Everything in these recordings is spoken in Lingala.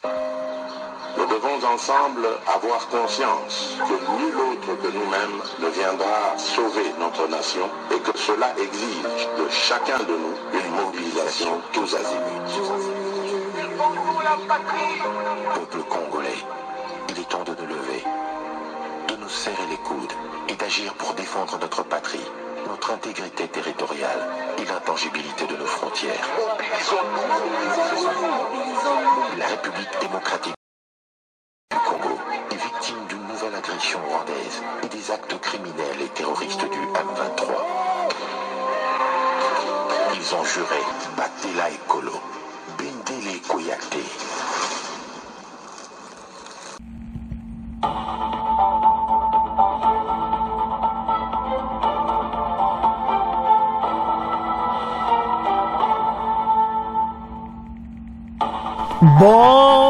Nous devons ensemble avoir conscience que nul autre que nous-mêmes ne viendra sauver notre nation et que cela exige de chacun de nous une mobilisation tous azimuts. Peuple congolais, il est temps de nous lever, de nous serrer les coudes et d'agir pour défendre notre patrie, notre intégrité territoriale et l'intangibilité de nos frontières. La République démocratique du Congo est victime d'une nouvelle agression rwandaise et des actes criminels et terroristes du M23. Ils ont juré Batela Ekolo, Bendele Koyate.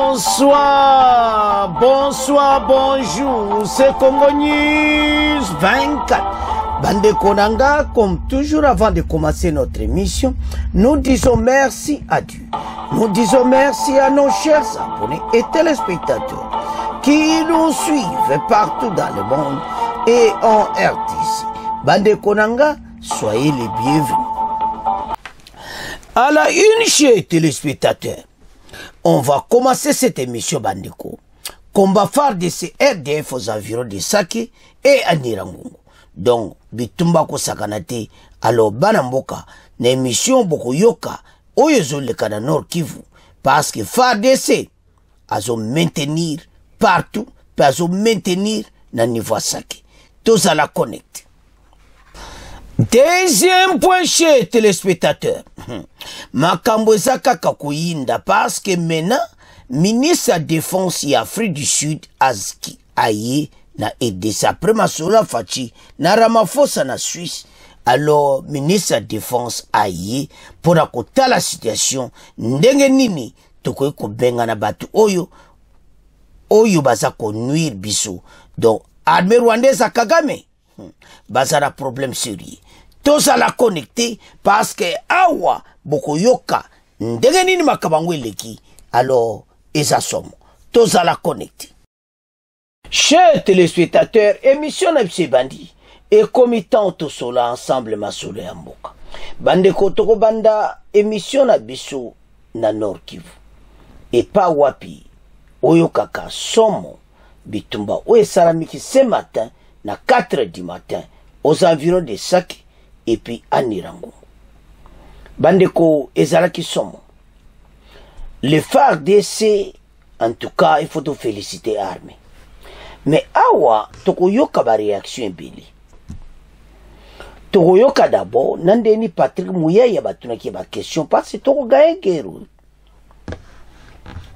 Bonsoir, bonsoir, bonjour, c'est Congo News 24. Bande Konanga, comme toujours avant de commencer notre émission, nous disons merci à Dieu. Nous disons merci à nos chers abonnés et téléspectateurs qui nous suivent partout dans le monde et en RTC. Bande Konanga, soyez les bienvenus. À la une, chers téléspectateurs, on va commencer cette émission Bandeko. Combat phare de ces RDF aux environs de Sake et à Nirangungu. Donc, bitumba ko sakanate, alors Banamboka, na émission Boko Yoka, Oyezo le Kana Nord Kivu, parce que phare de ces, azo maintenir partout, puis azo maintenir na niveau Sake. Tous à la connecte. Deuxième point chez téléspectateurs. Makambo ezaka kakuyinda parce que maintenant, ministre de défense et Afrique du Sud Azki Aye na EDC après Massola Fachi na Ramaphosa na Suisse. Alors, ministre de défense Aye pour akota la situation ndenge nini tokoki kobenga na batu oyo baza ko nuire biso. Donc, armée rwandaise à Kagame baza na problème sérieux. Tous à la connecter parce que awa boko yoka ndenge nini makabango eleki alors eza somo tous à la connecter. Chers téléspectateurs, émission na bise bandi et comitant to sola ensemble masolo ya mboka bande kotoko banda émission na biso na Nord Kivu et pas wapi oyo kaka somo bitumba oyo salamiki ce matin na 4 du matin aux environs de Sake et puis à Nirangungu. Bandeko ezalaki somo. Le phare DC, en tout cas, il faut te féliciter armée. Mais awa, toko yoka ba réaction bili. Toko yoka d'abord, nandeni Patrick Mouyaya batunaki ba question parce que toko gagne guerre.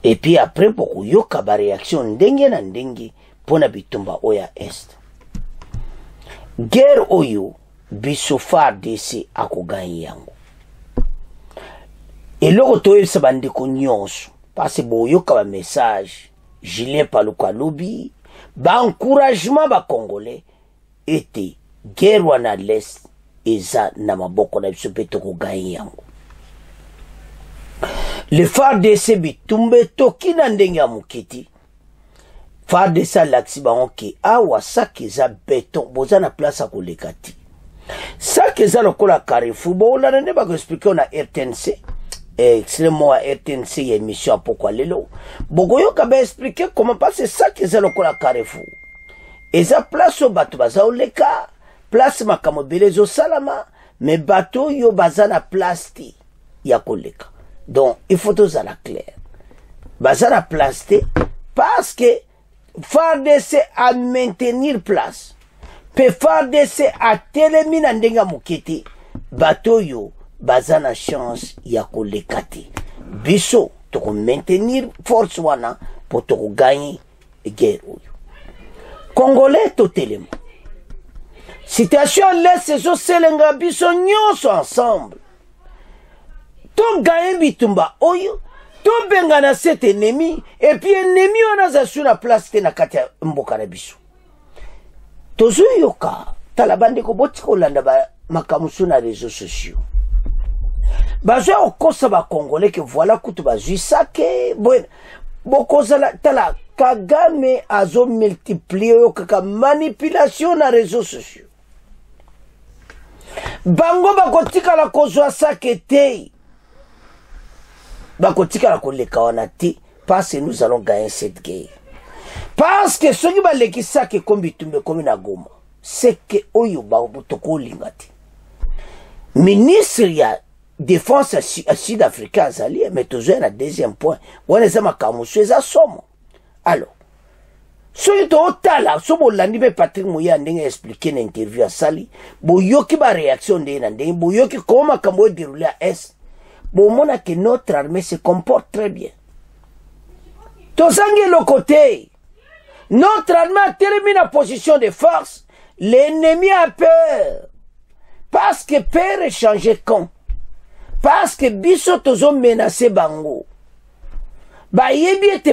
Et puis après, poko yoka ba réaction ndenge na ndenge pona bitumba oya est. Guerre oyo, biso phare DC akoganye yango. Et loko toye sa bandeko nyonso parce que boyoka ba message Julien Paluka lobi ba encouragement ba congolais était guerre wana l'est eza na maboko na biso pe tokoganye yango. Le phare DC bitumbe toki na ndenge ya mokiti. Phare DC laksi bango ke awa Sake eza béton boza na place a kolekati. Sake eza lokola Carrefour bo la nene ba ko expliquer na RTNC extrêmement à RTNC y émission à pourquoi lelo bogoyo ka ba expliquer comment passer Sake eza lokola Carrefour eza place au bato baza oleka place makamo belezo salama mais bato yo baza na place ti ya koleka. Donc il faut tout ça la clair baza na place ti parce que phare DC à maintenir place pe phare DC à telemina ndenga muketi bato yo baza na chance ya kolekati biso toko maintenir force wana pour toko gagner guerre oyo congolais to telemo situation laisse so selenga biso nyonso ensemble to gagner bitumba oyo to benga na cet ennemi et puis ennemi on a sur la place te na kati ya mboka na biso tozo yoka talabande ko botiko landa ba makamusu na réseaux sociaux bazo okosa ba congolais que voilà kutu ba Sake bon bokozala tala Kagame azo multiplier yo kaka manipulation na réseaux sociaux. Bango bakotika la kozwa sake te. Bakotika la koleka wana te. Parce que nous allons gagner cette guerre. Parce que ceux qui ba leki sake kombi tumbe komi na Goma. C'est que oyo ba botoko lingati. Ministre ya défense sud-africain azali, mais toujours na deuxième point. Wana za makamusu eza somo. Alors, soki totala so bolandi mpe Patrick Muyaya ndenge expliqué na interview ya sali, boyoki ba réaction ndenge na ndenge, boyoki comment makambo déroulé à est, bomona que notre armée se comporte très bien. Tozangi le côté, notre armée a terminé la position de force, l'ennemi a peur, parce que peur est changé quand, parce que biso tozo menacé bango. Bah,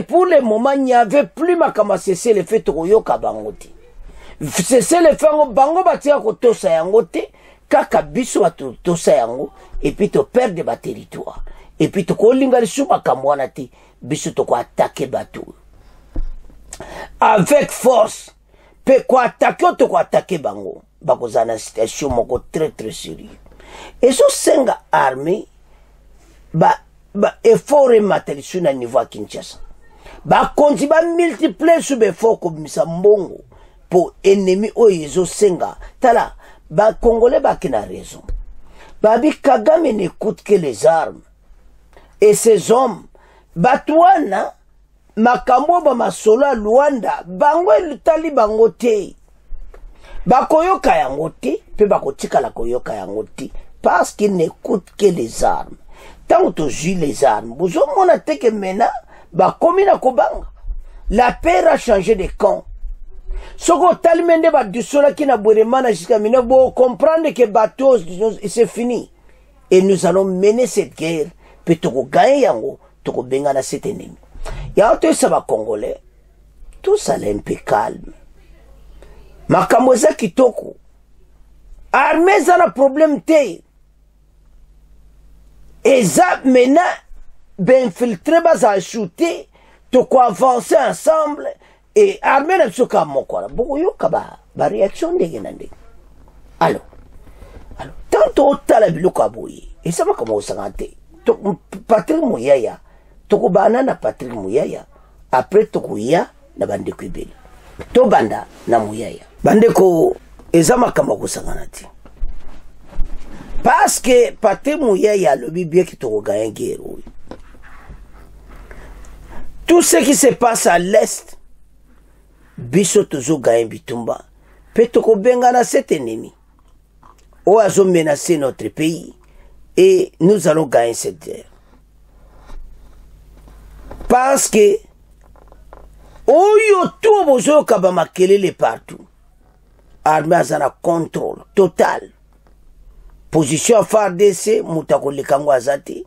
pour le moment, il n'y avait plus ma cessé le fait Toyoka Bangote. Cessé le fait Bango Batia Koto Sayangote, Kaka Biso to Sayango, et puis to perdre de territoire. Et puis to Kolinga Suba Kamwanati, Biso to attaquer Batou. Avec force, pe quoi attaquer, to quoi attaquer Bango. Bakozana situation moko très très sérieux. Et ce senga armée, effort matériel na niveau à Kinshasa. Konti ba multiplier sur effort comme mbongo pour ennemi oyezo senga. Tala, Congolais kina raison. Bi Kagame n'écoute que les armes. Et ces hommes, Batouana, makambo ba masolo Luanda, bango lutali bango te. Koyoka yango te, pe bakotika la koyoka yango te, parce qu'ils n'écoutent que les armes. Tant que tu les armes, vous avez que maintenant, comme na kobanga, la paix a changé de camp. Ce que talimende ba du sola qui n'a bourrement jusqu'à maintenant, vous comprendre que bateau c'est fini. Et nous allons mener cette guerre, puis tu gagner yango, tu benga na cet ennemi. Y'a autre ça va congolais, tout ça est un peu calme. Makamoza kitoko, armée ça n'a problème te. Et ça, maintenant, ben filtré, ça shooter, to quoi avancer ensemble, et armée n'a pas qu'à mon quoi. Beaucoup yo kaba, ba réaction de genande. Alors, tant que la bilo kabouye, et ça va comment ça gante. Patrick Muyaya, to ko banana Patrick Muyaya, après to ko ya na bande kwibeli. To banda na Muyaya. Bande ko, et ça ma kama ko sanganati. Parce que Patrick Muyaya le bien qui te regagne guerre. Tout ce qui se passe à l'est, biso tozo gagne bitumba, peut te bengana cet ennemi. Ou azo menacer notre pays et nous allons gagner cette guerre. Parce que oyo tout bozo kabama kelele partout. Armée azana contrôle total. Position FARDC, moutako likango azati.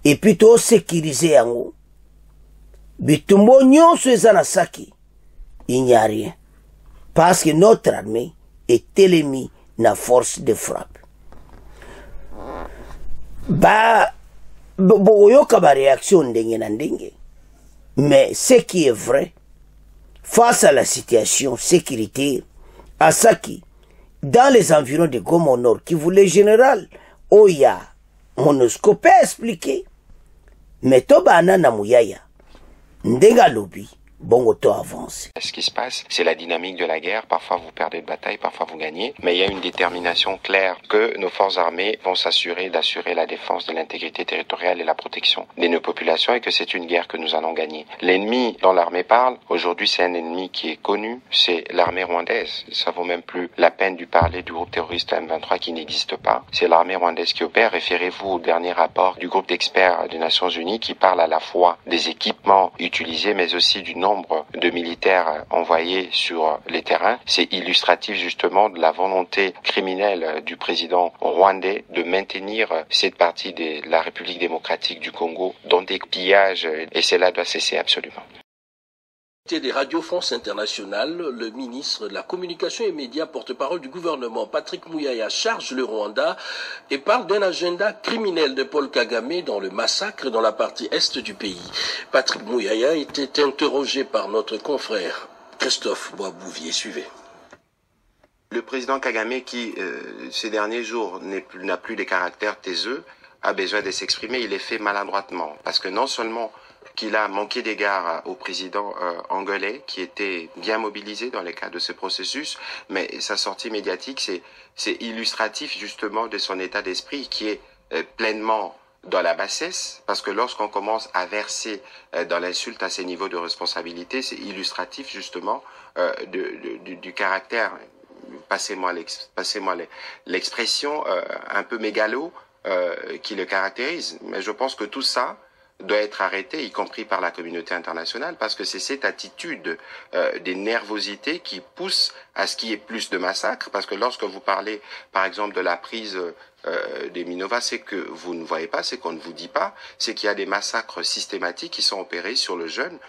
Et puis to sécuriser yango. Bitumbo nyonso ezana saki. Il n'y a rien. Parce que notre armée est l'ennemi na force de frappe. Boyoka ba réaction ndenge na ndenge. Mais ce qui est vrai, face à la situation sécuritaire, à Saki, dans les environs de Goma au nord, qui voulait général, Oya, Monusco peut expliquer. Mais Toba na Muyaya, Ndenga Lobi, Bongoto avance. Ce qui se passe, c'est la dynamique de la guerre. Parfois vous perdez de bataille, parfois vous gagnez. Mais il y a une détermination claire que nos forces armées vont d'assurer la défense de l'intégrité territoriale et la protection de nos populations et que c'est une guerre que nous allons gagner. L'ennemi dont l'armée parle, aujourd'hui c'est un ennemi qui est connu, c'est l'armée rwandaise. Ça vaut même plus la peine de parler du groupe terroriste M23 qui n'existe pas. C'est l'armée rwandaise qui opère. Référez-vous au dernier rapport du groupe d'experts des Nations Unies qui parle à la fois des équipements utilisés mais aussi du nombre de militaires envoyés sur les terrains. C'est illustratif justement de la volonté criminelle du président rwandais de maintenir cette partie de la République démocratique du Congo dans des pillages et cela doit cesser absolument. Des Radio France Internationale, le ministre de la Communication et Médias, porte-parole du gouvernement, Patrick Muyaya, charge le Rwanda et parle d'un agenda criminel de Paul Kagame dans le massacre dans la partie est du pays. Patrick Muyaya était interrogé par notre confrère Christophe Boisbouvier. Suivez. Le président Kagame, qui ces derniers jours n'a plus les caractères taiseux, a besoin de s'exprimer. Il est fait maladroitement, parce que non seulement qu'il a manqué d'égard au président angolais, qui était bien mobilisé dans le cadre de ce processus, mais sa sortie médiatique, c'est illustratif justement de son état d'esprit qui est pleinement dans la bassesse, parce que lorsqu'on commence à verser dans l'insulte à ces niveaux de responsabilité, c'est illustratif justement du caractère, passez-moi l'expression, un peu mégalo qui le caractérise. Mais je pense que tout ça doit être arrêté, y compris par la communauté internationale, parce que c'est cette attitude des nervosités qui pousse à ce qu'il y ait plus de massacres, parce que lorsque vous parlez, par exemple, de la prise des Minova, c'est que vous ne voyez pas, c'est qu'on ne vous dit pas, c'est qu'il y a des massacres systématiques qui sont opérés sur le jeune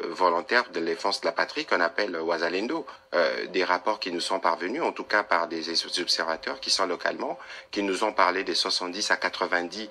volontaire de défense de la patrie qu'on appelle Wazalendo. Des rapports qui nous sont parvenus, en tout cas par des observateurs qui sont localement, qui nous ont parlé des 70 à 90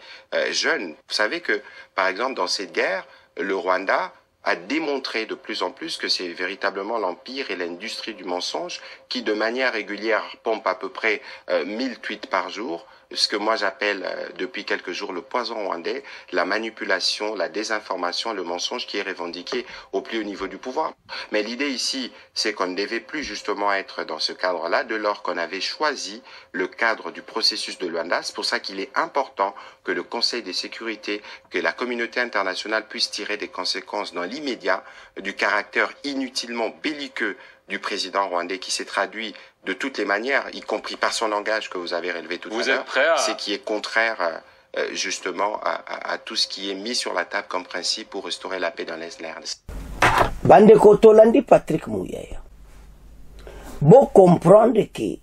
jeunes. Vous savez que, par exemple, dans cette guerre, le Rwanda a démontré de plus en plus que c'est véritablement l'empire et l'industrie du mensonge qui, de manière régulière, pompe à peu près 1000 tweets par jour, ce que moi j'appelle depuis quelques jours le poison rwandais, la manipulation, la désinformation, le mensonge qui est revendiqué au plus haut niveau du pouvoir. Mais l'idée ici, c'est qu'on ne devait plus justement être dans ce cadre-là, de lors qu'on avait choisi le cadre du processus de Luanda. C'est pour ça qu'il est important que le Conseil de sécurité, que la communauté internationale puisse tirer des conséquences dans l'immédiat du caractère inutilement belliqueux du président rwandais qui s'est traduit de toutes les manières, y compris par son langage que vous avez relevé tout à l'heure, c'est qui est contraire justement à tout ce qui est mis sur la table comme principe pour restaurer la paix dans l'Est de la RDC. Bande Kotolandi Patrick Muyaya. Bon comprendre que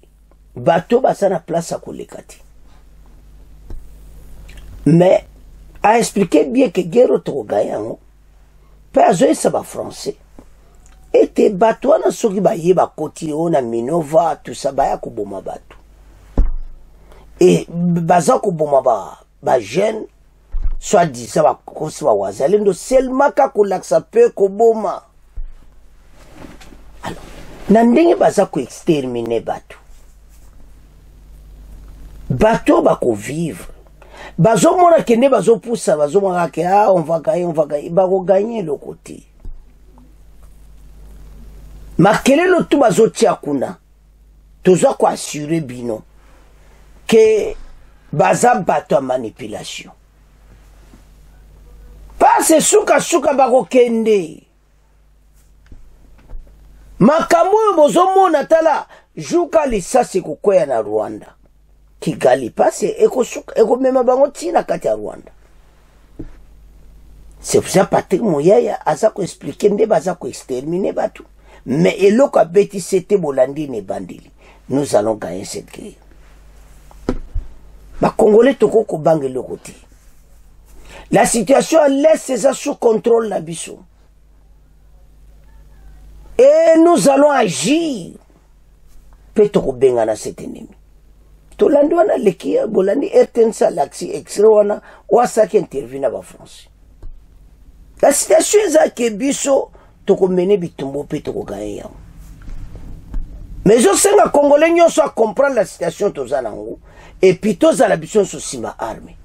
bateau basana place à Koulekati. Mais a expliqué bien que guerre Togayan, pas ça va français. Ete bato wana soki baye bakoti ona Minova tout ça baya kuboma bato et baza kuboma ba jeune soit dit ça ba kosi ba wazalendo seulement ka kolaksa pe koboma. Alors na ndenge baza ko exterminer bato bako vivre bazo mona kende bazo poussa bazo mona ke on va gagner bako gagner le côté. Makelelo tu bazotia kuna toza ko assurer bino que baza bato a manipulation pas suka bako kende makambo bozo mona tala juka lisasi kukwea na Rwanda Kigali passe eko mema bango tina kati ya Rwanda. C'est pour ça Patrick Muyaya aza ko expliquer nde baza ko exterminer batu. Mais eloko beti c'était bolandi ne bandili. Nous allons gagner cette guerre. Ba Congolais toko ko bange le côté. La situation laisse ça sous contrôle na biso. Et nous allons agir. Petoko benga na cet ennemi. Tolandi wana lekia bolandi RTNC l'axi extra wana wasaki intervient ba France. La situation est que biso toko mene bitumbo pe toko gagner. Mais je sais que Congolais nyonso a comprendre la situation tozana ngo et puis tozala biso so simba armée.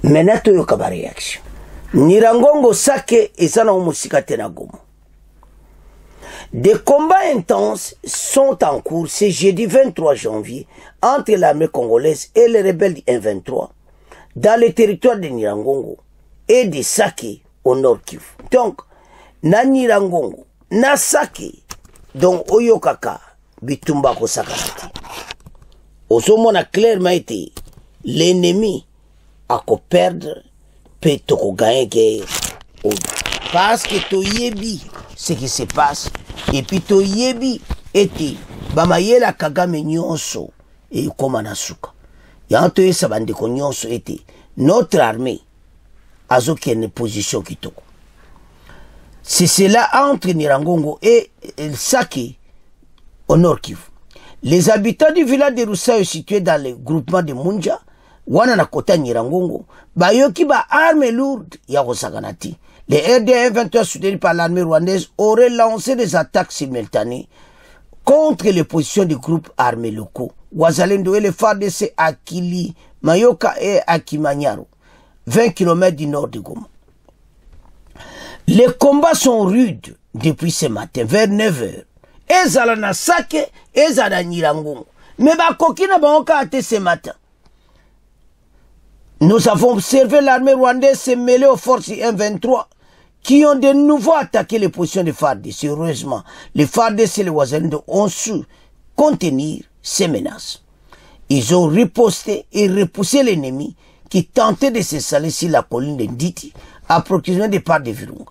Maintenant to yoka ba réaction. Nirangongo sake ezana omusika tena Goma. Des combats intenses sont en cours ce jeudi 23 janvier entre l'armée congolaise et les rebelles du M23 dans le territoire de Nirangongo et de Sake au Nord Kivu. Donc, na Nirangongo, na Sake, donc Oyokaka, Bitumba Kosakati. Osomona clairement été l'ennemi a ko perdre, peut ko gagner parce que to yebi ce qui se passe et puis to yebi eti bamayela Kagame nyonso et komana suka yanto yesa bande ko nyonso eti notre armée azoki une position kitoko C'est cela entre Nirangongo et Sake au Nord Kivu. Les habitants du village de Roussayo situé dans le groupement de Munja, wana na kota Nirangongo, bayoki ba armes lourdes ya Rosaganati. Les RDF 23 soutenus par l'armée rwandaise auraient lancé des attaques simultanées contre les positions des groupes armés locaux. Wazalendo et les FARDC à Kili, Mayoka et à Kimanyaro, 20 km du nord de Goma. Les combats sont rudes depuis ce matin, vers 9 h. Ezala na Sake, ezala Nirangongo. Mais bakokina baoka ate ce matin. Nous avons observé l'armée rwandaise se mêler aux forces M23 qui ont de nouveau attaqué les positions des FARDC. Heureusement, les FARDC et les Wazalendo ont su contenir ces menaces. Ils ont riposté et repoussé l'ennemi qui tentait de s'installer sur la colline de Nditi, à proximité des parcs de Virunga.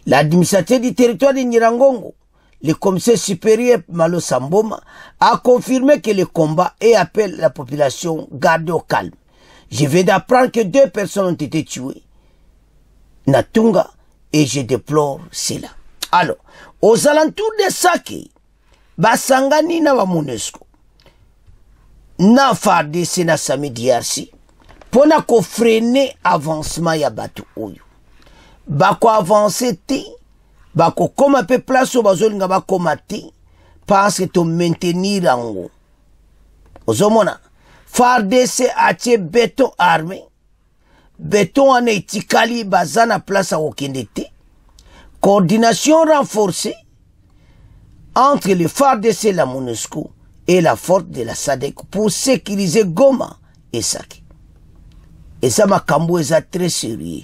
L'administrateur du territoire de Nirangongo, le commissaire supérieur Malo Samboma, a confirmé que le combat et appelle la population à garder au calme. Je viens d'apprendre que 2 personnes ont été tuées, Natunga, et je déplore cela. Alors, aux alentours de Sake, basangani na wa MONUSCO, na FARDC na Sami DRC, pona ko freiner avancement ya batu oyo. Bako avancer te, bako koma pe place au bazolinga bakoma te, parce que to maintenir ango. Ozomona, FARDC atie béton armé, béton ane itikali bazana place à okende te, coordination renforcée entre les FARDC et la MONUSCO et la force de la SADC pour sécuriser Goma et Sake. Et ça m'a eza très sérieux.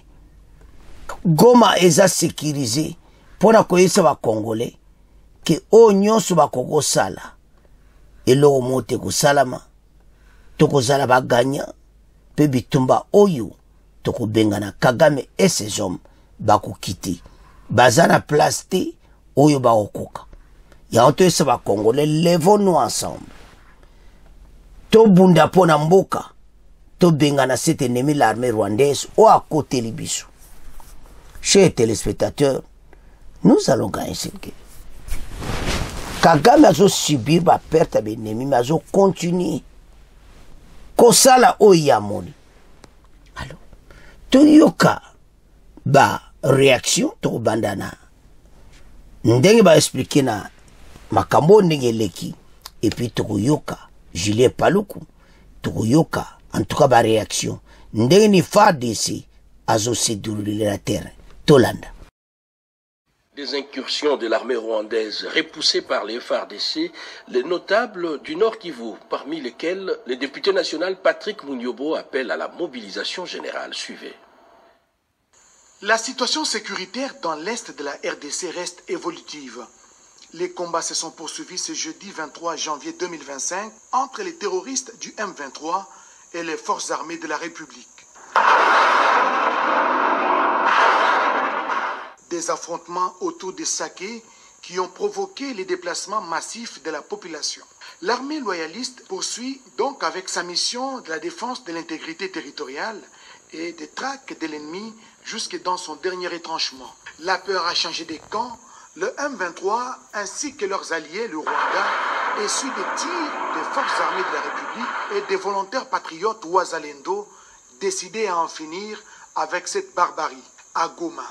Goma eza sécurisé pour na koyesa ba Congolais que o nyonso ba koko sala elo mote ko salama toko zala ba gagna pe bitumba oyo toko bengana Kagame et ses hommes ba ko quitter bazana place te oyo ba okoka ya onto esa ba Congolais, levons-nous ensemble to bunda pona mboka to bengana cet ennemi l'armée rwandaise ou à côté libiso. Chers téléspectateurs, nous allons gagner cette guerre. Kagame a subi la perte de l'ennemi, mais a continué. Kosala oyamoni. Alors, to yoka ba réaction to bandana. Ndenge ba expliquer na makambo ndenge leki et puis to yoka Julien Paluku to yoka en tout cas ba réaction ndenge ni FARDC azo se dérouler la terre. Tolanda. Des incursions de l'armée rwandaise repoussées par les FARDC, les notables du Nord Kivu, parmi lesquels le député national Patrick Mouniobo appelle à la mobilisation générale. Suivez. La situation sécuritaire dans l'est de la RDC reste évolutive. Les combats se sont poursuivis ce jeudi 23 janvier 2025 entre les terroristes du M23 et les forces armées de la République. Des affrontements autour de Sake qui ont provoqué les déplacements massifs de la population. L'armée loyaliste poursuit donc avec sa mission de la défense de l'intégrité territoriale et des traques de l'ennemi jusque dans son dernier retranchement. La peur a changé de camp. Le M23 ainsi que leurs alliés, le Rwanda, essuient des tirs des forces armées de la République et des volontaires patriotes Wazalendo décidés à en finir avec cette barbarie. À Goma,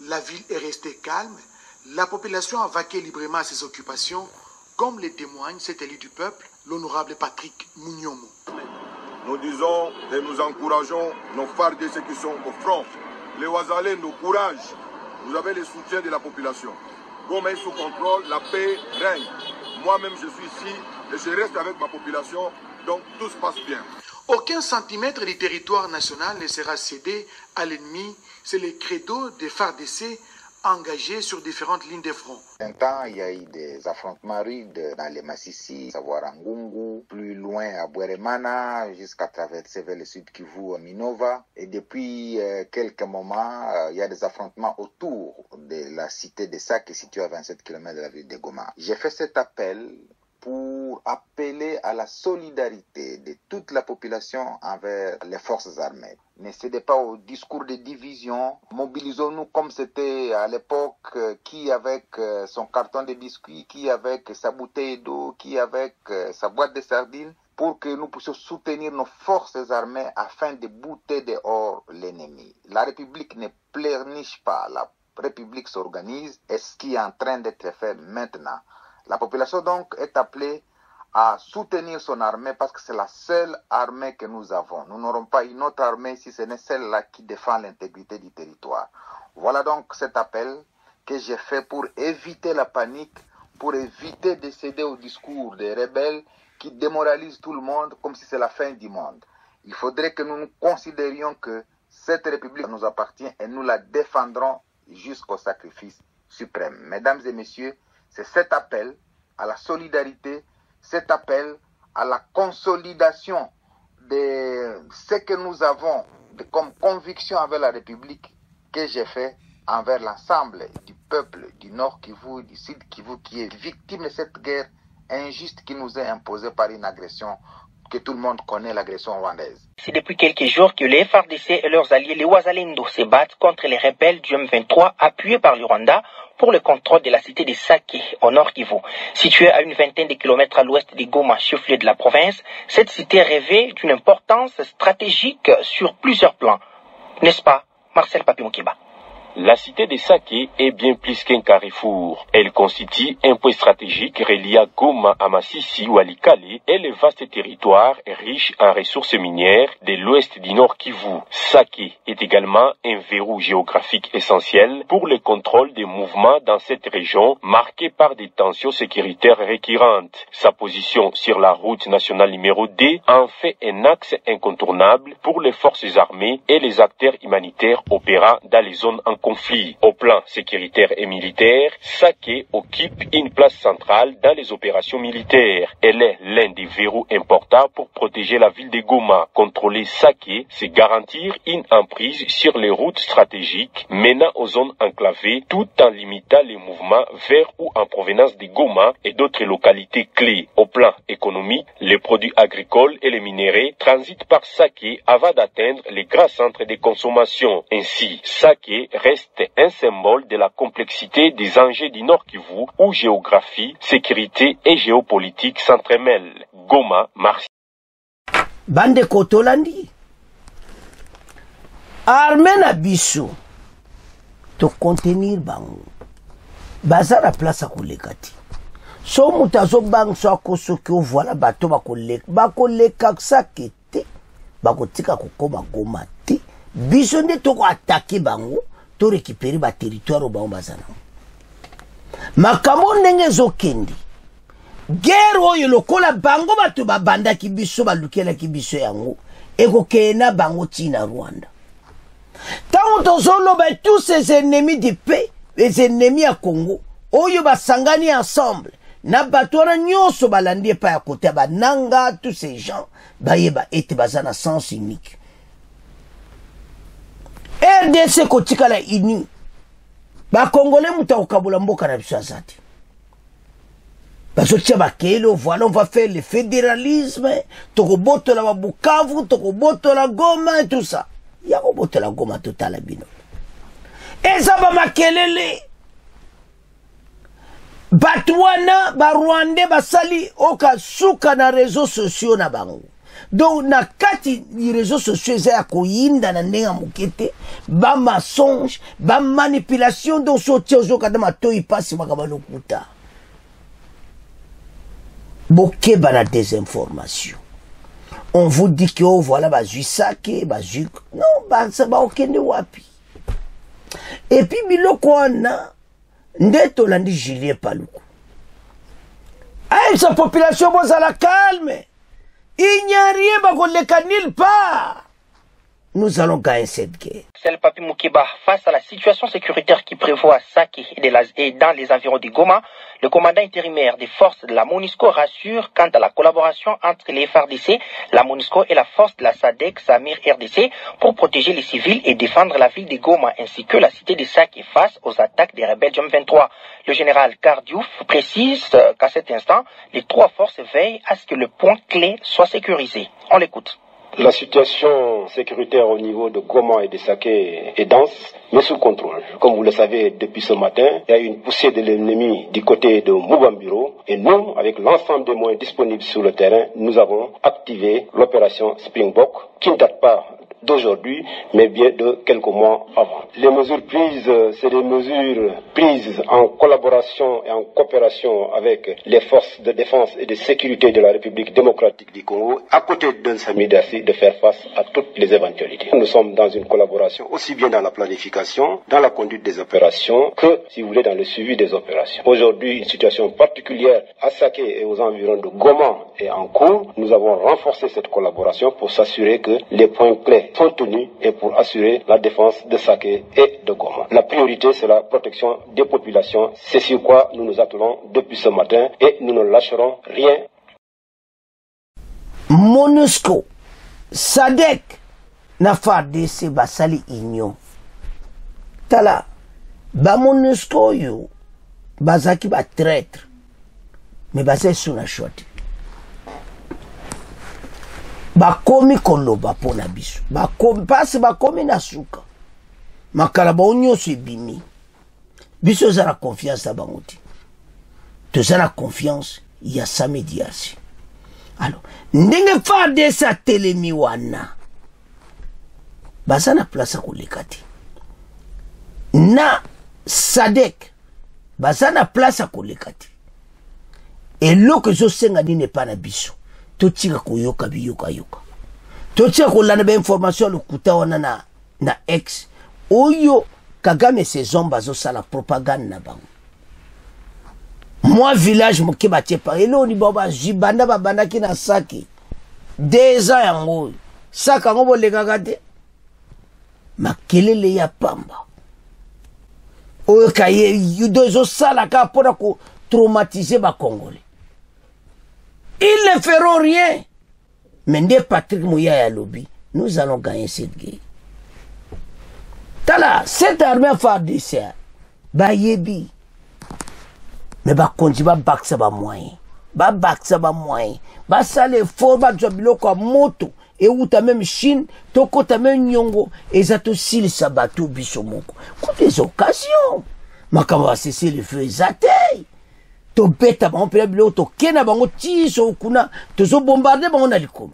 la ville est restée calme, la population a vaqué librement à ses occupations, comme le témoigne cet élu du peuple, l'honorable Patrick Mouniomo. Nous disons et nous encourageons nos FARDC qui sont au front. Les Wazalendo, courage, vous avez le soutien de la population. Goma est sous contrôle, la paix règne. Moi-même je suis ici et je reste avec ma population, donc tout se passe bien. Aucun centimètre du territoire national ne sera cédé à l'ennemi. C'est le credo des FARDC engagés sur différentes lignes de front. Un temps, il y a eu des affrontements rudes dans les Massissi, savoir à Ngungu, plus loin à Bweremana, jusqu'à traverser vers le sud Kivu à Minova. Et depuis quelques moments, il y a des affrontements autour de la cité de Sake, située à 27 km de la ville de Goma. J'ai fait cet appel pour appeler à la solidarité de toute la population envers les forces armées. Ne cédez pas au discours de division. Mobilisons-nous comme c'était à l'époque, qui avec son carton de biscuits, qui avec sa bouteille d'eau, qui avec sa boîte de sardines, pour que nous puissions soutenir nos forces armées afin de bouter dehors l'ennemi. La République ne pleurniche pas, la République s'organise, et ce qui est en train d'être fait maintenant. La population donc est appelée à soutenir son armée parce que c'est la seule armée que nous avons. Nous n'aurons pas une autre armée si ce n'est celle-là qui défend l'intégrité du territoire. Voilà donc cet appel que j'ai fait pour éviter la panique, pour éviter de céder au discours des rebelles qui démoralisent tout le monde comme si c'est la fin du monde. Il faudrait que nous nous considérions que cette République nous appartient et nous la défendrons jusqu'au sacrifice suprême. Mesdames et messieurs, c'est cet appel à la solidarité, cet appel à la consolidation de ce que nous avons comme conviction envers la République que j'ai fait envers l'ensemble du peuple du Nord Kivu, du Sud Kivu, qui est victime de cette guerre injuste qui nous est imposée par une agression que tout le monde connaît, l'agression rwandaise. C'est depuis quelques jours que les FARDC et leurs alliés, les Wazalendo, se battent contre les rebelles du M23 appuyés par le Rwanda pour le contrôle de la cité de Sake, au nord Kivu. Située à une vingtaine de kilomètres à l'ouest de Goma, chef-lieu de la province, cette cité revêt d'une importance stratégique sur plusieurs plans. N'est-ce pas, Marcel Papi-Moukiba? La cité de Sake est bien plus qu'un carrefour. Elle constitue un point stratégique reliant Goma à Masisi ou à Likale et le vaste territoire riche en ressources minières de l'ouest du nord Kivu. Sake est également un verrou géographique essentiel pour le contrôle des mouvements dans cette région marquée par des tensions sécuritaires récurrentes. Sa position sur la route nationale numéro 2 en fait un axe incontournable pour les forces armées et les acteurs humanitaires opérant dans les zones en conflit. Au plan sécuritaire et militaire, Sake occupe une place centrale dans les opérations militaires. Elle est l'un des verrous importants pour protéger la ville de Goma. Contrôler Sake, c'est garantir une emprise sur les routes stratégiques menant aux zones enclavées tout en limitant les mouvements vers ou en provenance de Goma et d'autres localités clés. Au plan économique, les produits agricoles et les minéraux transitent par Sake avant d'atteindre les grands centres de consommation. Ainsi, Sake reste un symbole de la complexité des enjeux du Nord Kivu où géographie, sécurité et géopolitique s'entremêlent. Goma, Marseille. Bande Kotolandi. Armée na biso. To contenir bango. Baza la place à kolekati. So mutazo bang so akoso ki voilà bato bakoleka sakete. Bakotika kokoma Goma te. Biso nde toko attaquer bango. To récupérer ba territoire au bazana. Makambo ndenge zokendi. Guerre oyo lokola bango bato babanda kibiso balukela kibiso yango. Eko kena bango tina Rwanda. Tant tozolo ba tous ces ennemis du paix, les ennemis à Congo, oyo basangani ensemble. Na batora nyonso balandi pa ya côté ba nanga tous ces gens bayeba ete bazana sens unique. RDC kotika la ini. Ba Congolais muta okabula mboka na biso azati. Bazotia bakelo, voilà, on va faire le fédéralisme, tokoboto la Bukavu, tokoboto la Goma et tout ça. Yako boto la Goma total la bino. Et ça va makelele. Batouana, ba Rwandais, ba sali, oka suka na réseaux sociaux na bango. Donc, na kati les réseaux sociaux, ya koyinda na ndenga mukete, ba mensonge, ba manipulation, donc sotia ozoka dama toi passe makabalo kuta. Bokeba na désinformation. On vous dit que oh, voilà, bah, Sake, bah, non, bah, ça va okende wapi. Et puis, biloko wana, ndeto landi Julien Paluku. Ah, sa population, bon, ça la calme. Il n'y a rien, bah, qu'on les nulle part. nous allons gagner cette guerre. C'est le Papi Moukiba. Face à la situation sécuritaire qui prévoit à Sake et dans les environs de Goma, le commandant intérimaire des forces de la MONUSCO rassure quant à la collaboration entre les FARDC, la MONUSCO et la force de la SADC, Samir RDC, pour protéger les civils et défendre la ville de Goma ainsi que la cité de Sake face aux attaques des rebelles du M23. Le général Kardiouf précise qu'à cet instant, les trois forces veillent à ce que le point clé soit sécurisé. On l'écoute. La situation sécuritaire au niveau de Goma et de Sake est dense, mais sous contrôle. Comme vous le savez, depuis ce matin, il y a eu une poussée de l'ennemi du côté de Mubambiro. Et nous, avec l'ensemble des moyens disponibles sur le terrain, nous avons activé l'opération Springbok, qui ne date pas d'aujourd'hui, mais bien de quelques mois avant. Les mesures prises, c'est des mesures prises en collaboration et en coopération avec les forces de défense et de sécurité de la République démocratique du Congo, à côté de Samidafi, de faire face à toutes les éventualités. Nous sommes dans une collaboration aussi bien dans la planification, dans la conduite des opérations, que, si vous voulez, dans le suivi des opérations. Aujourd'hui, une situation particulière à Sake et aux environs de Goma est en cours. Nous avons renforcé cette collaboration pour s'assurer que les points clés sont tenus et pour assurer la défense de Sake et de Goma. La priorité, c'est la protection des populations. C'est sur quoi nous nous attelons depuis ce matin et nous ne lâcherons rien. MONUSCO, SADC, na FARDC basali union. Tala, ba MONUSCO yo, bazaki ba traître. Mais basé sous la chouette. Bakomi koloba pona biso bakomi pasi bakomi na suka makala ba onyoso ebimi biso za la confiance à bango te za la confiance ya sa médiation. Alors ndenge FARDC atelemi wana baza na place ko lekati na SADC baza na place ko lekati eloko zo senga nini pa na biso totika koyoka biyoka yoka totika kolana ba information lokuta wana na X oyo Kagame sezomba zo sala propagande na bango moi village mokeba tiepa elo ni baba jibanda babanda ki na Sake 2 ans yango Saka ngo bolekaka te makelele ya pamba oyo kaye yudo zo sala ka pona ko traumatiser ba Congolais. Ils ne feront rien. Mais dès Patrick Mouyaya lobby, nous allons gagner cette guerre. Tala, cette armée FARDC, ba yebi. Mais ba konji ba baksa ba moyen. Ba baksa ba moyen. Ba sale fort ba jobilo kwa moto. Et ou ta même Chine, toko ta même Nyongo. Et ça tout s'il sabato bisomoko. Pour des occasions. Makamba va cesser le feu zatei. To beta bango pela bilo to kena bango tiso kuna to zo bombarder bango na likolo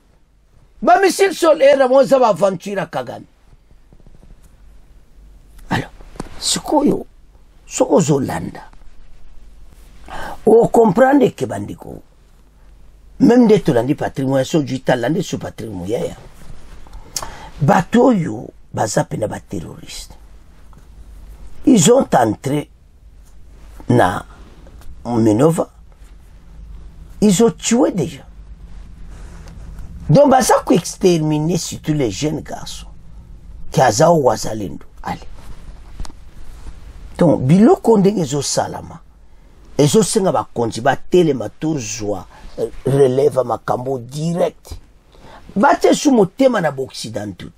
ba missile solaire bango za ba aventure Kagame. Alors sikoyo soko zolanda o comprendre que bandiko même de to landi patrimoine so du talande so patrimoine ya bato yo bazape na ba terroriste ils ont entré na Minova, ils ont tué déjà. Donc, ça qu'on exterminer surtout les jeunes garçons qui ont Wazalendo. Allez. Donc, bilo konde ezo salama. Ezo senga ba konji ba telema toujours relève makambo direct. Bate sous motema na Occident tout.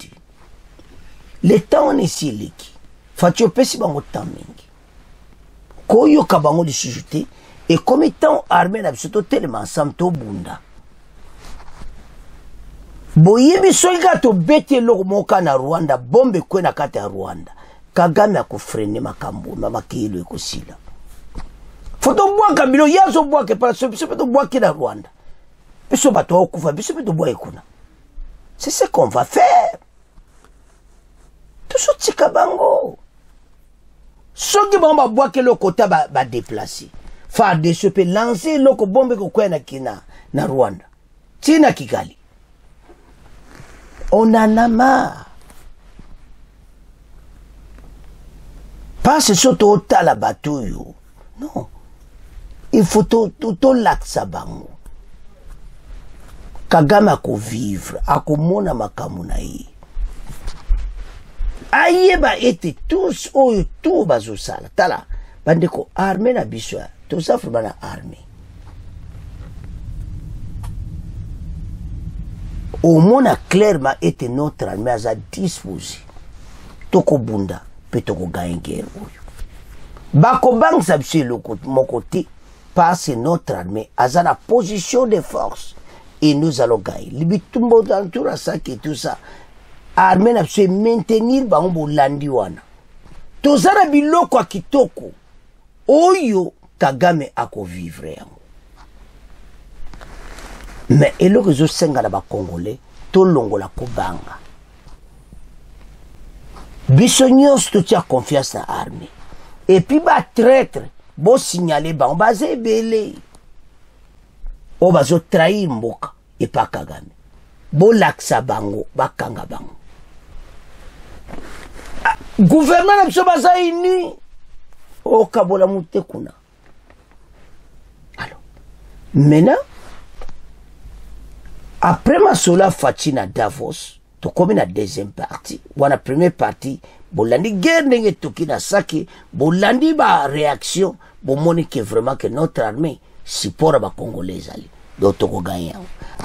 Le temps on est ici leki. Fatio pesi bango tamingi. Koyo kabango di sujouté. Et comme étant armé na biso tellement ensemble to bunda. Boyebi soiga to bete loko moka na Rwanda bombe kwe na kati ya Rwanda. Kagame akufrene makambo mama kilo ekosila. Foto bwa kabilo yazo bwa ke para so biso to bwa ke na Rwanda. Biso bato okufa biso to bwa ekuna. C'est ce qu'on va faire. Tout so tika bango. Soki bamba bwa ke loko ta ba déplacer. FARDC peut lancer loko bombe ko kwena kina na Rwanda. Tina Kigali. On en a marre. Pas ce soto la bateau yo. Non. Il faut tout laksa bango. Kagame ako vivre, ako mona makamuna yi. ayeba ete tous oyo tout bazosala tala bandeko armée na biso toza vraiment na armée omona clairement ete notre armée aza disposé tokobunda mpe tokoganya guerre oyo bakobangisa biso eloko moko te parce que notre armée aza na position de force et nous allons gagner libitumbo dans tout ça et tout ça armée na biso maintenir bango bolandi wana toza na biloko ya kitoko oyo Kagame akovivre yango mais eloko ezosenga na bakongolais tolongola kobanga biso nyonso totia confiance na armée et puis batraître bosignale bango baza ebele oyo bazotrahir mboka epa Kagame bolakisa bango bakanga bango gouvernement na biso baza uni okabola mute kuna alors maintenant après Massola Fachi na Davos tokomi na deuxième partie wana première partie bolandi guerre ndenge toki na saki bolandi ba réaction bomoni que vraiment que notre armée support ba congolais ali donc toko gagner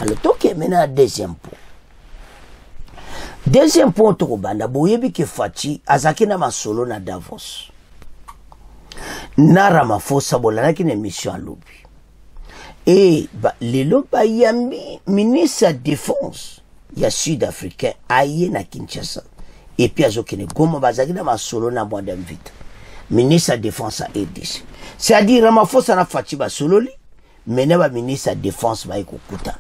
alors toke maintenant deuxième point toko banda boyebi que Fachi azaki na masolo na Davos na Ramaphosa bolanaki na mission à lobby et lelo bayambi ministre de défense ya sud-africain aye na Kinshasa et puis azokene Goma bazaki na masolo na mois d'invite ministre de défense à RDC c'est-à-dire Ramaphosa na Fachi basololi mais na ba ministre de défense ba ekokutana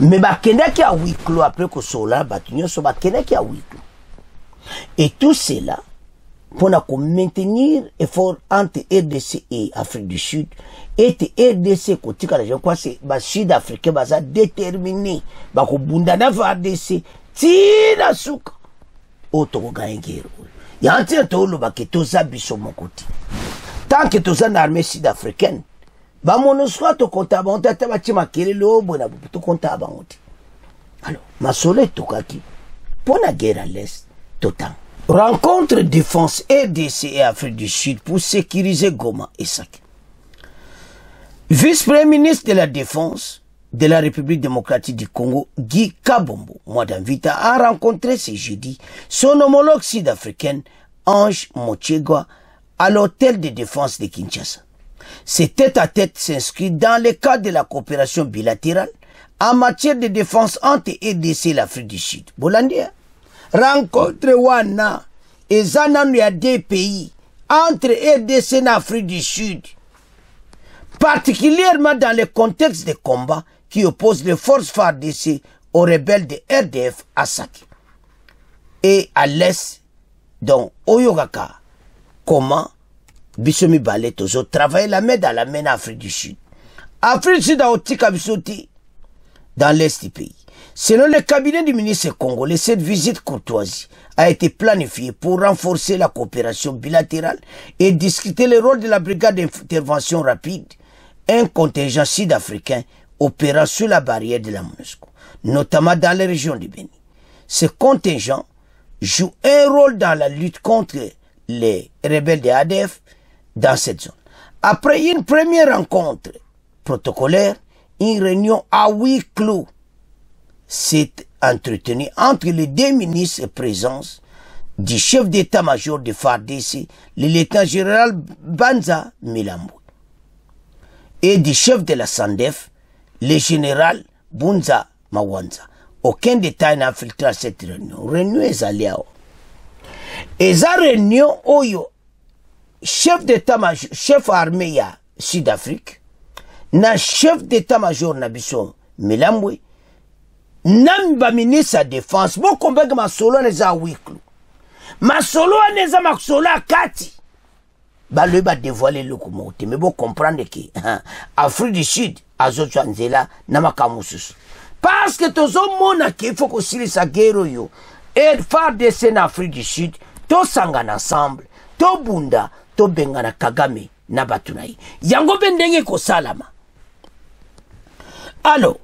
mais bakendaki à huis clos après que sola batunyo so bakendaki à huis clos et tout cela pour maintenir effort entre RDC et Afrique du Sud et RDC côté je crois c'est ba sud-africain baza déterminé ba ko bunda na RDC tina suka otoko gagner ya anti to lo ba ke toza biso mon côté tant que toza na armée sud-africaine ba monusco to konta ba ontata ba chima kelelo bona to konta ba onti alors masole tokaki pour la guerre à l'est total. Rencontre défense RDC et Afrique du Sud pour sécuriser Goma et Sake. Vice-premier ministre de la Défense de la République démocratique du Congo, Guy Kabombo, mois d'invite, a rencontré ce jeudi son homologue sud-africaine, Ange Mochegwa, à l'hôtel de défense de Kinshasa. Ce tête-à-tête s'inscrit dans le cadre de la coopération bilatérale en matière de défense entre RDC et l'Afrique du Sud. Bolandia. Rencontre wana ezananu ya deux pays entre RDC et l'Afrique du Sud, particulièrement dans le contexte de combats qui opposent les forces FARDC aux rebelles de RDF à Sake et à l'est, donc Oyogaka. Comment Bisomi Balé Tozo travaille la main dans la main en Afrique du Sud. Afrique du Sud a otika bisoti dans l'est du pays. Selon le cabinet du ministre congolais, cette visite courtoisie a été planifiée pour renforcer la coopération bilatérale et discuter le rôle de la brigade d'intervention rapide, un contingent sud-africain opérant sur la barrière de la MONUSCO, notamment dans les régions du Béni. Ce contingent joue un rôle dans la lutte contre les rebelles de ADF dans cette zone. Après une première rencontre protocolaire, une réunion à huis clos s'est entretenu entre les deux ministres et présence du chef d'état-major de FARDC, le lieutenant-général Banza Milambwe, et du chef de la SANDEF, le général Bunza Mawanza. Aucun détail n'a filtré cette réunion. Réunion est allée à et sa réunion, oyo, chef d'état-major, chef armée ya Sud-Afrique, na chef d'état-major Nabiso Milambwe, Namba ministre de défense, bon combien ma solo neza wiklu. Ma solo neza ma solo kati. Ba le ba dévoiler le kumote, mais bon comprendre que Afrique du Sud azo twanzela na makamusus. Parce que tozo mona ke faut que sili sa guerre yo. Et FARDC na Afrique du Sud, to sangana ensemble, to bunda, to bengana Kagame na batunai. Yango bendenge ko salama. Alors,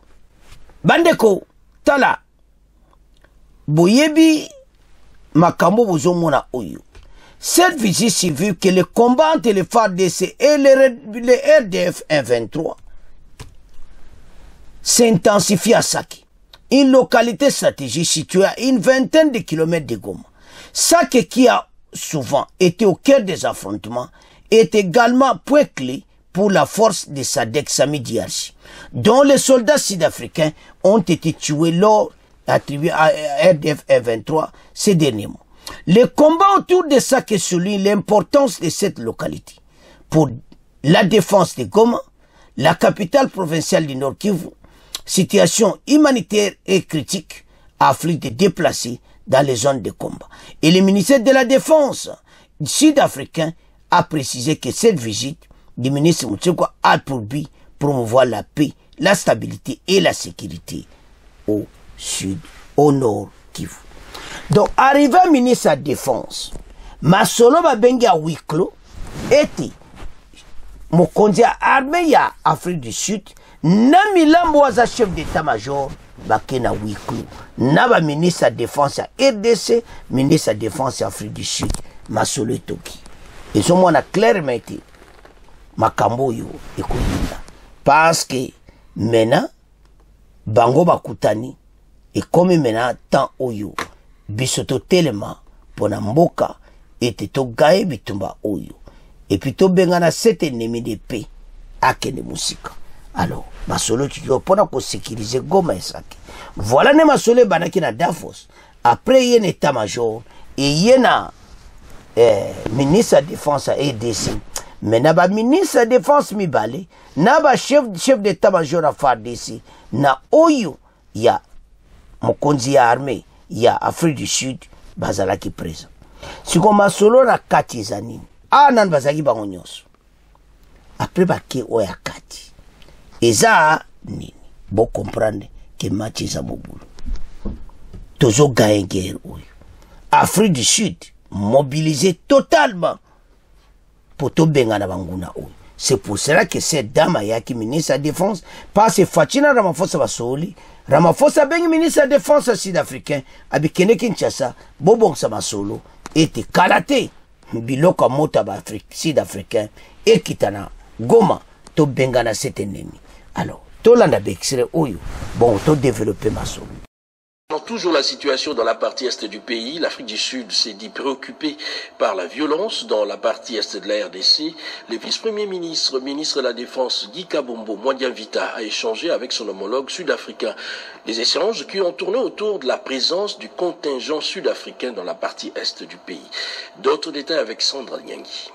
bandeko Tala, boyebi makambo bozomona oyo. Cette visite civile que le combat entre les FARDC et le RDF 123 s'intensifie à Sake, une localité stratégique située à une vingtaine de kilomètres de Goma. Sake, qui a souvent été au cœur des affrontements, est également point clé pour la force de Sadek Sami Diarchi, dont les soldats sud-africains ont été tués lors attribués à RDF 123 ces derniers mois. Le combat autour de Sake souligne l'importance de cette localité pour la défense de Goma, la capitale provinciale du Nord Kivu. Situation humanitaire et critique afflige des déplacés dans les zones de combat. Et le ministère de la Défense sud-africain a précisé que cette visite du ministre Mutshekwa a pour but promouvoir la paix, la stabilité et la sécurité au sud, au nord Kivu. Donc, arrivé au ministre de la Défense, Masolo Babengi à huis clos était mokonzi armée ya Afrique du Sud, na milambo waza chef d'état-major bakena huis clos, na ba ministre de la Défense à RDC, ministre de la Défense à Afrique du Sud, Masolo Toki. Et ce moment a clairement été makambo yo ekolinda parce que maintenant bango bakutani et comme maintenant temps oyo bisoto telema pona mboka ete to gae bitumba oyo et puis to bengana cet ennemi de paix akene musika. Alors masolo tiko pona ko sécuriser Goma et Sake. Voilà ne masolo banaki na Davos après yé état-major et yena ministre de la Défense à EDC. Mais na ba ministre de la Défense mibale, na ba chef d'état-major à FARDC, na oyo ya mokonzi ya armée ya Afrique du Sud bazalaki présent. Si comme masolo na kati zanini, nan bazaki bango nyonso. Après bake oya kati. Eza nini? Bo comprendre que match za bobulu. Tozo gagne guerre oyo. Afrique du Sud mobilisé totalement pour tout bengana banguna oyo. C'est pour cela que cette dame ayaki ministre de la Défense passe Fatina Ramaphosa basoli, Ramaphosa bengi ministre de la Défense sud-africain, abikene Kinshasa, bobong sa masolo, ete kalate biloko mota ba sud-africain et kitana Goma to bengana cet ennemi. Alors, to landa bexire oyo, bon to développer masolo. Toujours la situation dans la partie est du pays, l'Afrique du Sud s'est dit préoccupée par la violence dans la partie est de la RDC. Le vice-premier ministre, ministre de la Défense Guy Kabombo Mwadianvita a échangé avec son homologue sud-africain. Des échanges qui ont tourné autour de la présence du contingent sud-africain dans la partie est du pays. D'autres détails avec Sandra Nyangui.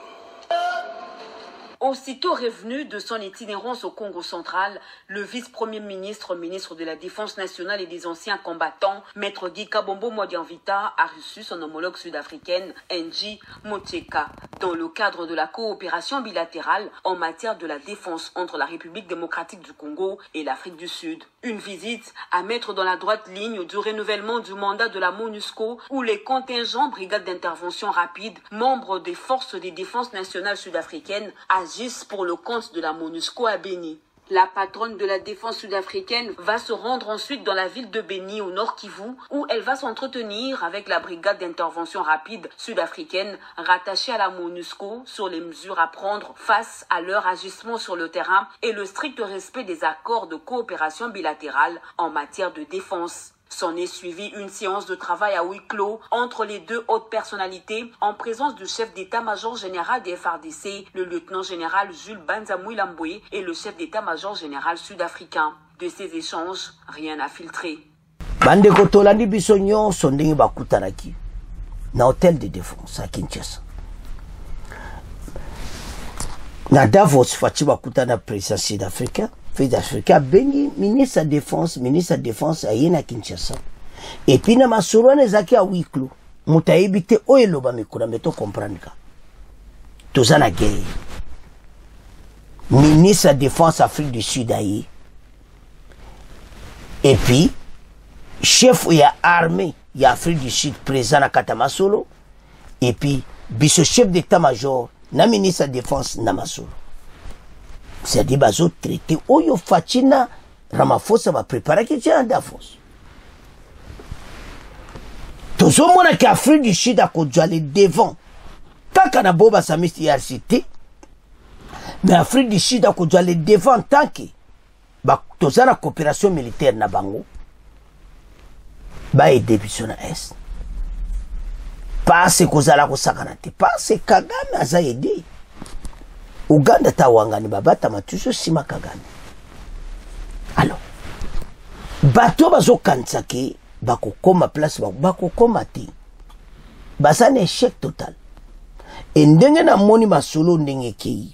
Aussitôt revenu de son itinérance au Congo central, le vice-premier ministre, ministre de la Défense nationale et des anciens combattants, Maître Guy Kabombo Mwadianvita, a reçu son homologue sud-africaine, Angie Motshekga, dans le cadre de la coopération bilatérale en matière de la défense entre la République démocratique du Congo et l'Afrique du Sud. Une visite à mettre dans la droite ligne du renouvellement du mandat de la MONUSCO, où les contingents brigades d'intervention rapide, membres des forces de défense nationales sud-africaines, agissent pour le compte de la MONUSCO à Beni. La patronne de la défense sud-africaine va se rendre ensuite dans la ville de Beni au nord Kivu, où elle va s'entretenir avec la brigade d'intervention rapide sud-africaine rattachée à la MONUSCO sur les mesures à prendre face à leur agissement sur le terrain et le strict respect des accords de coopération bilatérale en matière de défense. S'en est suivi une séance de travail à huis clos entre les deux hautes personnalités en présence du chef d'état-major général des FARDC, le lieutenant-général Jules Banza-Mouilamboué et le chef d'état-major général sud-africain. De ces échanges, rien n'a filtré. Bandeko tolandi biso nyonso ndenge bakutanaki na hôtel de défense à Kinshasa. Na Davos fati bakutana président sud-africain. Africain bengi ministre de la défense à Yena Kinshasa. Et puis na masoro nezaki a huis clos. Mutaibite oyeloba mikuna meto comprendre ka. Tozana guerre. Ministre de la Défense Afrique du Sud aïe. Et puis chef ya armée ya Afrique du Sud présent à Katamasolo. Et puis biso chef d'état-major na ministre de la Défense na Masolo. C'est-à-dire bazo traité oyo Fatina Ramaphosa va préparer qui tient à Davos. tozomona ke Afrique du Sud akozwa le devant kaka na boba samisi RCT, mais Afrique du Sud akozwa le devant tant que toza na coopération militaire na bango ba aider biso na est parce kozala kosakana te parce Kagame aza aidé Uganda ta wangani babata matuso sima Kagame. Alors bato bazo kansaki bako koma place bako koma te basa na échec total et ndenge na moni masolo ndenge kei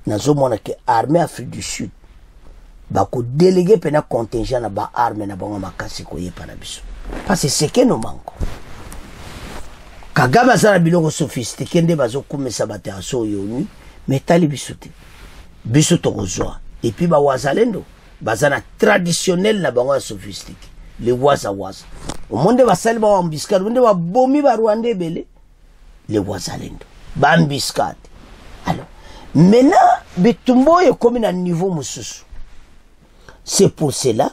nazo mona ke armée Afrique du Sud bako délégué pena contingent na ba armée na bango makasi ko yepa na biso parce que c'est que no manko Kagame azala biloko sophistiqué nde bazo komesa bate aso yoni mais tali biso te biso tokozwa et puis ba wazalendo bazana traditionnel na bango sophistiqué les waza au monde basali ba ambiscade monde ba bomi ba Rwanda belé les wazalendo ba ambiscade. Alors maintenant bitumbo est comme à niveau mususu. C'est pour cela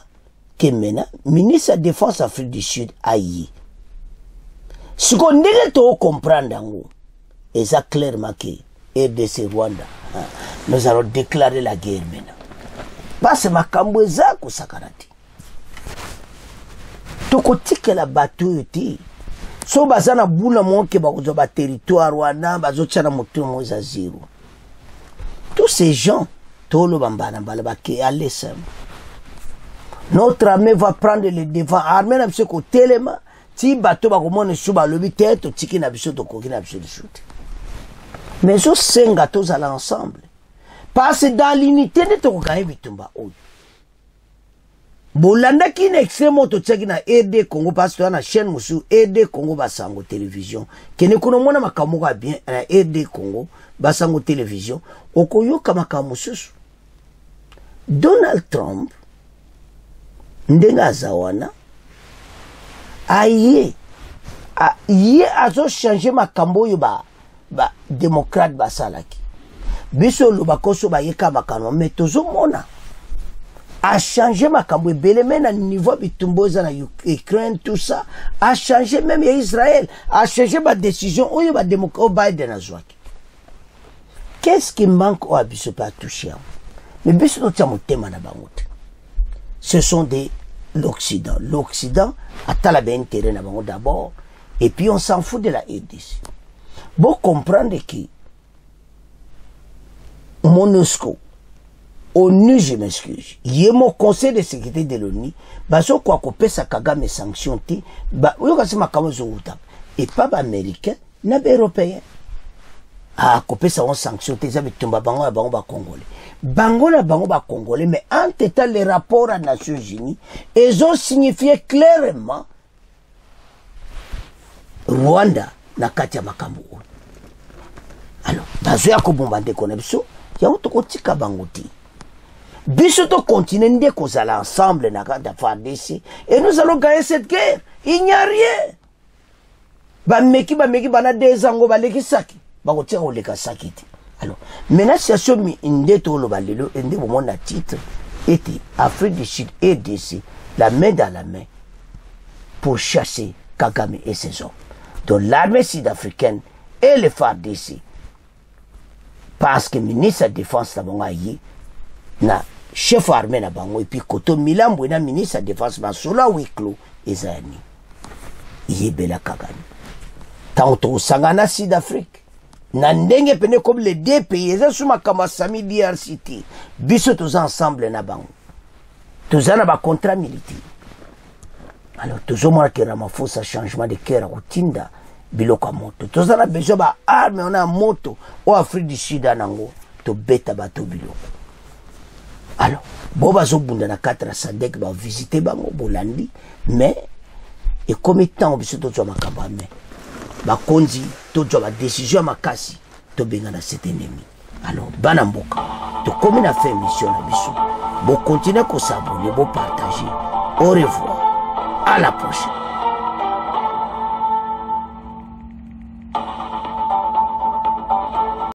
que maintenant ministre de la Défense Afrique du Sud aïe ce qu'on devait comprendre et ça clairement que RDC Rwanda nous allons déclarer la guerre maintenant parce que makambo eza kosakarati tokotike la bateau yote so bazana buna monke bakozo ba territoire wana bazotchana moto moza zero tous ces gens tolo bambana balaba ke alesem notre armée va prendre le devant armée na biso ko telema ti bateau bakomona suba lobi tete tiki na biso to kokina biso de shoot mais so senga tous à l'ensemble parce que dans l'unité de to gagner bitumba oyo bolanda ki na extrême to tsaki na RD Congo parce que na chaîne musu RD Congo basango télévision kene kono mona makambo ka bien na RD Congo basango télévision okoyoka makambo susu Donald Trump ndenga zawana aye azo changer makambo yo ba démocrate basalaki biso lo bakoso ba yeka makambo mais tozo mona a changé makambo ebele mais à niveau bitumboza na Ukraine tout ça a changé même Israël a changé ma décision oyo ba démocrate Biden azwaki. Qu'est-ce qui manque au biso pas toucher mais biso no tia motema na bango ce sont des l'Occident a la bien intérêt na bango d'abord et puis on s'en fout de la RDC. Bon comprendre que MONUSCO ONU, je m'excuse. Il y a mon conseil de sécurité de l'ONU. Baso quoi couper sa Kagame sanction ti. Ba oui kasi makamozo uta. Et pas américain, na européen. Ah couper sa sanction ti zabi tumba bango ba congolais. Bango na bango ba congolais mais en état les rapports à Nations Unies, ils ont signifié clairement Rwanda na kati ya makambo. Alors, bazo ya ko bombardé konebso, ya utoko tika bango ti. Biso to continuer de kozala ensemble na kanda FARDC et nous allons gagner cette guerre. Il n'y a rien. Ba meki bana dezango baleki saki. Ba kotia oleka saki ti. Alors, maintenant situation mi ndeto lo balelo ende bo mona titre était Afrique du Sud et RDC la main dans la main pour chasser Kagame et ses hommes. Donc l'armée sud-africaine et les FARDC parce que le ministre de la Défense na chef armé na bango et puis koto milambo na ministre de la Défense basola wiklo ezani yebela Kagame tanto sangana Sud-Afrique na ndenge pene comme les deux pays eza suma kama sami DRCT biso tous ensemble na bango tous na ba contrat militaire. Alors tous omona que Ramaphosa changement de cœur rotinda biloko moto tous na besoin ba arme on a moto au Afrique du Sud anango to beta bato biloko. Alors boba zo bunda na 4 sadek ba visiter bango bolandi mais et comme étant biso to zwa makamba mais ba konzi to zwa ba décision makasi to benga na cet ennemi. Alors bana mboka to comme na fait mission na biso bo continuer ko s'abonner bo partager. Au revoir, à la prochaine.